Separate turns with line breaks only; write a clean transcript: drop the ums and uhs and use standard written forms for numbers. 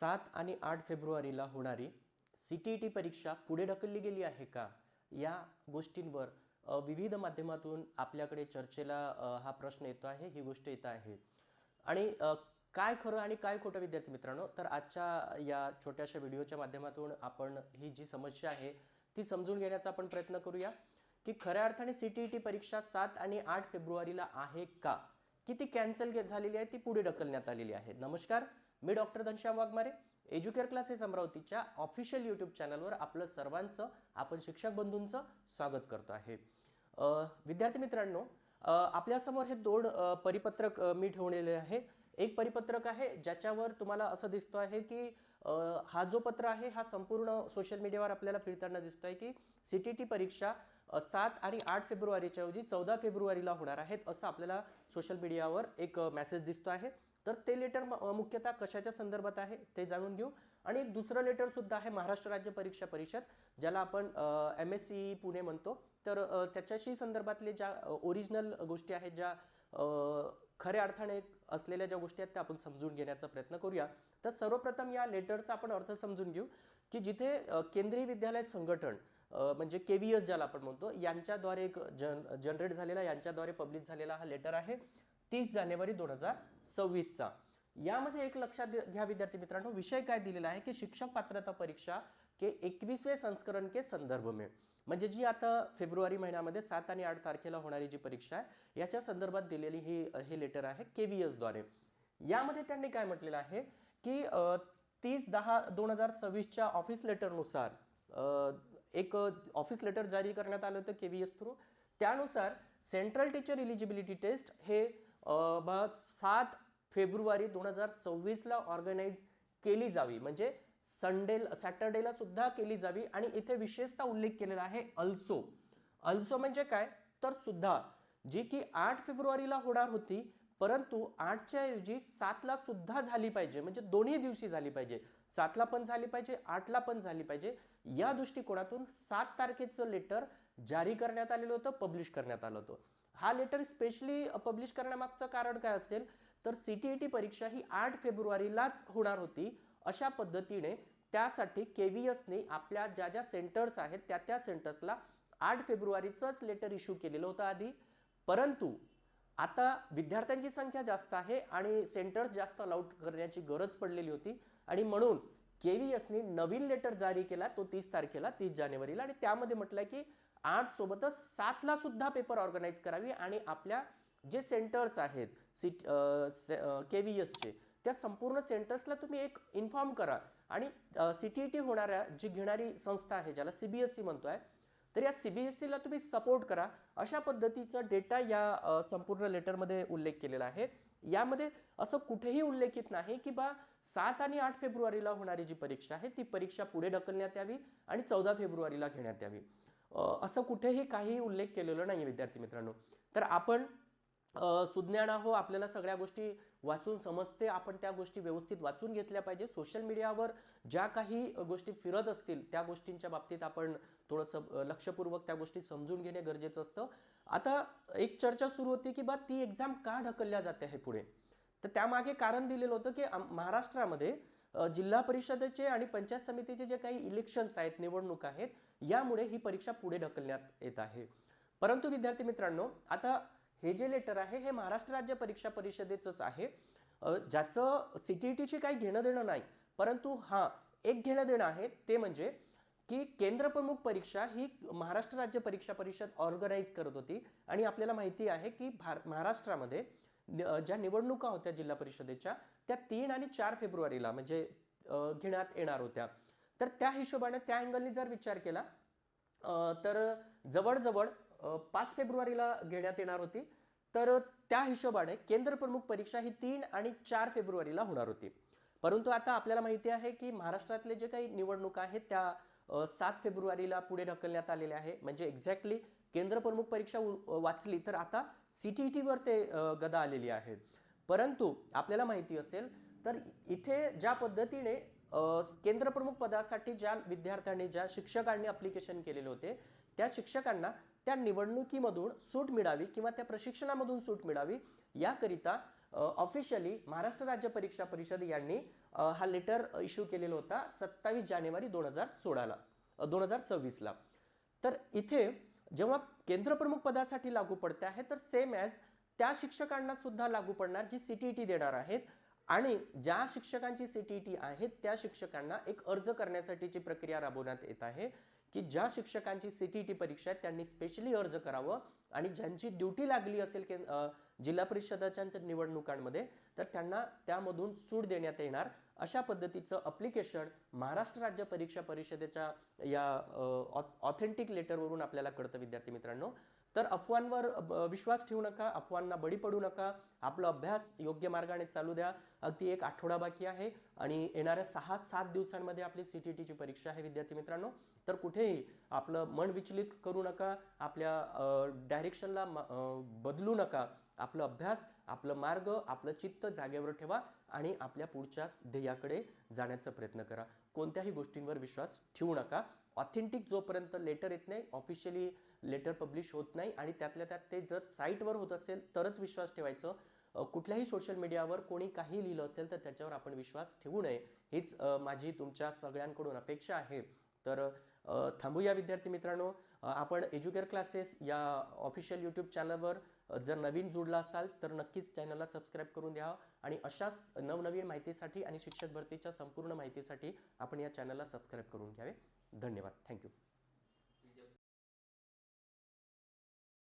7 आणि 8 फेब्रुवारीला होणारी CTET परीक्षा पुढे ढकलली गेली आहे का? या गोष्टींवर विविध माध्यमातून आपल्याकडे चर्चेला हा प्रश्न येतो आहे, ही गोष्ट येत आहे. आणि काय खरं आणि काय खोटं विद्यार्थी मित्रांनो, तर आजच्या या छोट्याशा व्हिडिओच्या माध्यमातून आपण ही जी समस्या आहे ती समजून घेण्याचा आपण प्रयत्न करूया की खऱ्या अर्थाने CTET परीक्षा 7 आणि 8 फेब्रुवारीला आहे का? की ती कॅन्सल झालेली आहे, ती पुढे ढकलण्यात आलेली आहे. नमस्कार, मी doctor Ghanshyam Waghmare, Educare classes अमरावतीच्या ऑफिशियल यूट्यूब चॅनलवर आपलं सर्वांचं, आपण शिक्षक बंधूंचं स्वागत करतो आहे. विद्यार्थी मित्रांनो, आपल्यासमोर हे दोन परिपत्रक मी ठेवलेले आहे. एक परिपत्रक आहे ज्याच्यावर तुम्हाला असं दिसतो आहे की हा जो पत्र आहे हा संपूर्ण सोशल मीडियावर आपल्याला फिरताना दिसतोय की CTET परीक्षा 7 आणि 8 फेब्रुवारीच्या ऐवजी 14 फेब्रुवारीला होणार आहेत, असं आपल्याला सोशल मीडियावर एक मेसेज दिसतो आहे. तर ते लेटर मुख्यतः कशाच्या संदर्भात आहे ते जाणून घेऊ. आणि एक दुसरं लेटर सुद्धा आहे महाराष्ट्र राज्य परीक्षा परिषद, ज्याला आपण MSCE पुणे म्हणतो. तर त्याच्याशी संदर्भातले ज्या ओरिजिनल गोष्टी आहेत, ज्या खऱ्या अर्थाने असलेल्या ज्या गोष्टी आहेत त्या आपण समजून घेण्याचा प्रयत्न करूया. तर सर्वप्रथम या लेटरचा आपण अर्थ समजून घेऊ की जिथे केंद्रीय विद्यालय संघटन म्हणजे KVS ज्याला आपण म्हणतो, यांच्याद्वारे एक जनरेट झालेला, यांच्याद्वारे पब्लिश झालेला हा लेटर आहे 30 जानेवारी 2026 चा. यामध्ये एक लक्षात घ्या विद्यार्थी मित्रांनो, विषय काय दिलेला आहे की शिक्षक पात्रता परीक्षा के 21वें संस्करण के संदर्भ में, म्हणजे जी आता फेब्रुवारी महिन्यामध्ये 7 आणि 8 तारखेला होणारी जी परीक्षा आहे याच्या संदर्भात दिलेली हे लेटर आहे KVS द्वारे. यामध्ये त्यांनी काय म्हटलेलं आहे की 30/10/2026 च्या ऑफिस लेटरनुसार एक ऑफिस लेटर जारी करण्यात आलं होतं KVS थ्रू. त्यानुसार सेंट्रल टीचर इलिजिबिलिटी टेस्ट हे 7 फेब्रुवारी 2026 ला ऑर्गनाइज केली जावी, म्हणजे सॅटर्डेला सुद्धा केली जावी. आणि इथे विशेषतः उल्लेख केलेला आहे अल्सो म्हणजे काय, तर सुद्धा, जी की 8 फेब्रुवारीला होणार होती परंतु 8च्या ऐवजी 7ला सुद्धा झाली पाहिजे, म्हणजे दोन्ही दिवशी झाली पाहिजे, 7ला पण झाली पाहिजे, 8ला पण झाली पाहिजे. या दृष्टिकोनातून 7 तारखेचं लेटर जारी करण्यात आलेलं होतं, पब्लिश करण्यात आलं होतं. हा लेटर स्पेशली पब्लिश करण्यामागचं कारण काय असेल, तर CTET परीक्षा ही 8 फेब्रुवारीलाच होणार होती. अशा पद्धतीने त्यासाठी KVSने आपल्या ज्या ज्या सेंटर्स आहेत त्या सेंटर्सला 8 फेब्रुवारीचंच लेटर इश्यू केलेलं होतं आधी. परंतु आता विद्यार्थ्यांची संख्या जास्त आहे आणि सेंटर्स जास्त अलाउड करण्याची गरज पडलेली होती आणि म्हणून KVSने नवीन लेटर जारी केला, तो 30 तारखेला, 30 जानेवारीला. आणि त्यामध्ये म्हटलंय की 8 सोबतच 7ला सुद्धा पेपर ऑर्गनाइज करावी आणि आपल्या जे सेंटर्स आहेत KVSचे, त्या संपूर्ण सेंटर्सला तुम्ही एक इन्फॉर्म करा. आणि CTET होणाऱ्या जी घेणारी संस्था आहे, ज्याला CBSE म्हणतोय, तर या CBSEला तुम्ही सपोर्ट करा, अशा पद्धतीचा डेटा या संपूर्ण लेटरमध्ये उल्लेख केलेला आहे. यामध्ये असं कुठेही उल्लेखित नाही की 7 आणि 8 फेब्रुवारीला होणारी जी परीक्षा आहे ती परीक्षा पुढे ढकलण्यात यावी आणि 14 फेब्रुवारीला घेण्यात यावी, असं कुठेही काही उल्लेख केलेला नाही विद्यार्थी मित्रांनो. तर आपण सुज्ञान आहो, आपल्याला सगळ्या गोष्टी वाचून समजते, आपण त्या गोष्टी व्यवस्थित वाचून घेतल्या पाहिजे. सोशल मीडियावर ज्या काही गोष्टी फिरत असतील त्या गोष्टींच्या बाबतीत आपण थोडंसं लक्षपूर्वक त्या गोष्टी समजून घेणे गरजेचं असतं. आता एक चर्चा सुरू होती की ती एक्झाम का ढकलल्या जाते आहे पुढे. तर त्यामागे कारण दिलेलं होतं की महाराष्ट्रामध्ये जिल्हा परिषदेचे आणि पंचायत समितीचे जे काही इलेक्शन्स आहेत, निवडणूक आहेत, यामुळे ही परीक्षा पुढे ढकलण्यात येत आहे. परंतु विद्यार्थी मित्रांनो, आता हे जे लेटर आहे हे महाराष्ट्र राज्य परीक्षा परिषदेचंच आहे, ज्याचं CTETची काही घेणं देणं नाही. परंतु एक घेणं देणं आहे, ते म्हणजे की केंद्रप्रमुख परीक्षा ही महाराष्ट्र राज्य परीक्षा परिषद ऑर्गनाइज करत होती. आणि आपल्याला माहिती आहे की महाराष्ट्रामध्ये ज्या निवडणुका होत्या जिल्हा परिषदेच्या, त्या 3 आणि 4 फेब्रुवारीला म्हणजे घेण्यात येणार होत्या. तर त्या हिशोबाने, त्या अँगलनी जर विचार केला तर जवळजवळ 5 फेब्रुवारीला घेण्यात येणार होती. तर त्या हिशोबाने केंद्र प्रमुख परीक्षा ही 3 आणि 4 फेब्रुवारीला होणार होती. परंतु आता आपल्याला माहिती आहे की महाराष्ट्रातले जे काही निवडणुका आहेत त्या 7 फेब्रुवारीला पुढे ढकलण्यात आलेल्या आहे. म्हणजे एक्झॅक्टली केंद्र प्रमुख परीक्षा वाचली तर आता CTET वर ते गदा आलेली आहे. परंतु आपल्याला माहिती असेल तर इथे ज्या पद्धतीने केंद्र प्रमुख पदासाठी ज्या विद्यार्थ्यांनी, ज्या शिक्षकांनी ऍप्लिकेशन केलेले होते, त्या शिक्षकांना त्या निवडणुकीमधून सूट मिळावी किंवा त्या प्रशिक्षणामधून सूट मिळावी, याकरिता ऑफिशियली महाराष्ट्र राज्य परीक्षा परिषद यांनी हा लेटर इश्यू केलेला होता 27 जानेवारी 2026ला. तर इथे जेव्हा केंद्रप्रमुख पदासाठी लागू पडते आहे तर सेम ॲज त्या शिक्षकांना सुद्धा लागू पडणार जी CTET देणार आहेत, आणि ज्या शिक्षकांची CTET आहे त्या शिक्षकांना एक अर्ज करण्यासाठीची प्रक्रिया राबवण्यात येत आहे की ज्या शिक्षकांची CTET परीक्षा आहे त्यांनी स्पेशली अर्ज करावं, आणि ज्यांची ड्युटी लागली असेल की जिल्हा परिषदाच्या निवडणुकांमध्ये तर त्यांना त्यामधून सूट देण्यात येणार. अशा पद्धतीचं अप्लिकेशन महाराष्ट्र राज्य परीक्षा परिषदेच्या या ऑथेंटिक लेटरवरून आपल्याला कळतं विद्यार्थी मित्रांनो. तर अफवांवर विश्वास ठेवू नका, अफवांना बळी पडू नका, आपला अभ्यास योग्य मार्गाने चालू द्या. अगदी एक आठवडा बाकी आहे आणि येणाऱ्या 6-7 दिवसांमध्ये आपली CTETची परीक्षा आहे विद्यार्थी मित्रांनो. तर कुठेही आपलं मन विचलित करू नका, आपल्या डायरेक्शनला बदलू नका. आपला अभ्यास, आपलं मार्ग, आपलं चित्त जागेवर ठेवा आणि आपल्या पुढच्या ध्येयाकडे जाण्याचा प्रयत्न करा. कोणत्याही गोष्टींवर विश्वास ठेवू नका. ऑथेंटिक जोपर्यंत लेटर येत नाही, ऑफिशियली लेटर पब्लिश होत नाही, आणि त्यातल्या त्यात ते जर साईटवर होत असेल तरच विश्वास ठेवायचं. कुठल्याही सोशल मीडियावर कोणी काही लिहिलं असेल तर त्याच्यावर आपण विश्वास ठेवू नये, हीच माझी तुमच्या सगळ्यांकडून अपेक्षा आहे. तर थांबूया विद्यार्थी मित्रांनो. आपण एज्युकेअर क्लासेस या ऑफिशियल यूट्यूब चॅनलवर जर नवीन जुडला असाल तर नक्कीच चॅनलला सबस्क्राईब करून द्या, आणि अशाच नवनवीन माहितीसाठी आणि शिक्षक भरतीच्या संपूर्ण माहितीसाठी आपण या चॅनलला सबस्क्राईब करून घ्यावे. धन्यवाद. थँक्यू.